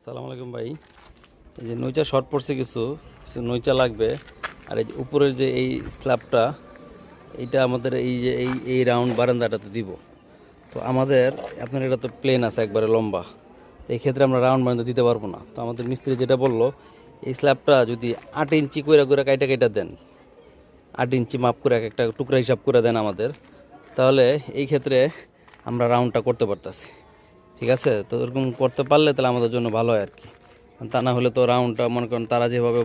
সালাম আলাইকুম ভাই। এই যে নইচা শর্ট পড়ছে, কিছু কিছু নইচা লাগবে। আর এই যে উপরের যে এই স্ল্যাবটা, এইটা আমাদের এই যে এই রাউন্ড বারান্দাটাতে দিব। তো আমাদের আপনার এটা তো প্লেন আছে একবারে লম্বা, তো এই ক্ষেত্রে আমরা রাউন্ড বারান্দা দিতে পারবো না। তো আমাদের মিস্ত্রি যেটা বললো, এই স্ল্যাবটা যদি 8 ইঞ্চি করে করে কাইটা কাইটা দেন, 8 ইঞ্চি মাপ করে এক একটা টুকরা হিসাব করে দেন আমাদের, তাহলে এই ক্ষেত্রে আমরা রাউন্ডটা করতে পারতাছি। ঠিক আছে, তো এরকম করতে পারলে তাহলে আমাদের জন্য ভালো হয় আর কি। তা না হলে তো রাউন্ডটা মনে করেন তারা যেভাবে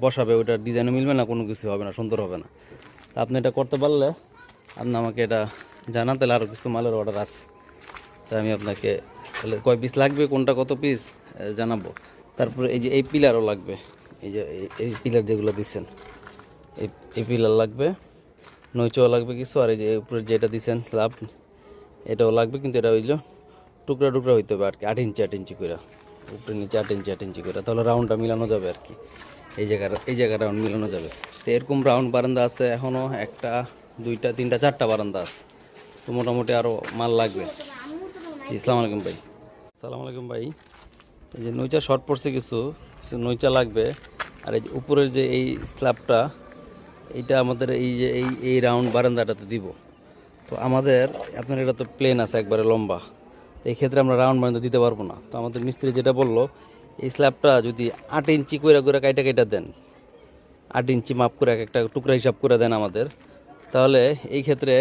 বসাবে ওইটা ডিজাইনও মিলবে না, কোনো কিছু হবে না, সুন্দর হবে না। তা আপনি এটা করতে পারলে আপনি আমাকে এটা জানান, তাহলে আরও কিছু মালের অর্ডার আছে। তাই আমি আপনাকে তাহলে কয় পিস লাগবে, কোনটা কত পিস জানাবো। তারপরে এই যে এই পিলারও লাগবে, এই যে এই পিলার যেগুলো দিচ্ছেন, এই পিলার লাগবে, নইচও লাগবে কিছু। আর এই যে উপরে যেটা দিচ্ছেন স্ল্যাব, এটাও লাগবে, কিন্তু এটা হইলো টুকরা টুকরা হইতে হবে আর কি, 8 ইঞ্চি করে উপরে নিচে 8 ইঞ্চি করে, তাহলে রাউন্ডটা মিলানো যাবে আর কি। এই জায়গা রাউন্ড মিলানো যাবে। তো এরকম রাউন্ড বারান্দা আছে এখনও একটা, দুইটা, তিনটা, চারটা বারান্দা আছে। তো মোটামুটি আরও মাল লাগবে। আসসালামু আলাইকুম ভাই। আসসালামু আলাইকুম ভাই। এই যে নইচা শর্ট পড়ছে, কিছু কিছু নইচা লাগবে। আর এই যে উপরের যে এই স্ল্যাবটা, এইটা আমাদের এই যে এই রাউন্ড বারান্দাটাতে দিব। তো আমাদের আপনার এটা তো প্লেন আছে একবারে লম্বা, তো এই ক্ষেত্রে আমরা রাউন্ড বারান্দা দিতে পারবো না। তো আমাদের মিস্ত্রি যেটা বললো, এই স্ল্যাবটা যদি 8 ইঞ্চি করে করে কাইটা কাইটা দেন, 8 ইঞ্চি মাপ করে এক একটা টুকরা হিসাব করে দেন আমাদের, তাহলে এই ক্ষেত্রে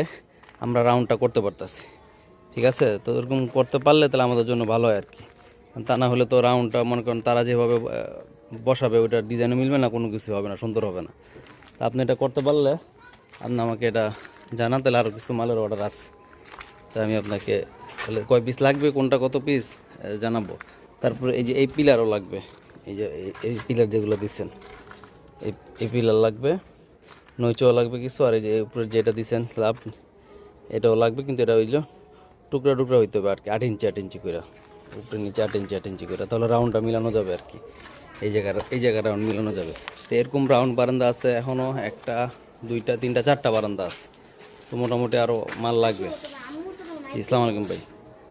আমরা রাউন্ডটা করতে পারতাছি। ঠিক আছে, তো এরকম করতে পারলে তাহলে আমাদের জন্য ভালো হয় আর কি। তা না হলে তো রাউন্ডটা মনে করেন তারা যেভাবে বসাবে ওইটা ডিজাইনও মিলবে না, কোনো কিছু হবে না, সুন্দর হবে না। তা আপনি এটা করতে পারলে আপনি আমাকে এটা জানান, তাহলে আরও কিছু মালের অর্ডার আছে। তাই আমি আপনাকে তাহলে কয় পিস লাগবে, কোনটা কত পিস জানাবো। তারপরে এই যে এই পিলারও লাগবে, এই যে এই পিলার যেগুলো দিচ্ছেন, এই পিলার লাগবে, নইচও লাগবে কিছু। আর এই যে উপরে যেটা দিচ্ছেন স্ল্যাব, এটাও লাগবে, কিন্তু এটা হইলো টুকরা টুকরা হইতে হবে আর কি, 8 ইঞ্চি করে উপরে নিচে 8 ইঞ্চি করে, তাহলে রাউন্ডটা মিলানো যাবে আর কি। এই জায়গা রাউন্ড মিলানো যাবে। তো এরকম রাউন্ড বারান্দা আছে এখনও একটা, দুইটা, তিনটা, চারটা বারান্দা আছে। তো মোটামুটি আরও মাল লাগবে। আসসালামু আলাইকুম ভাই।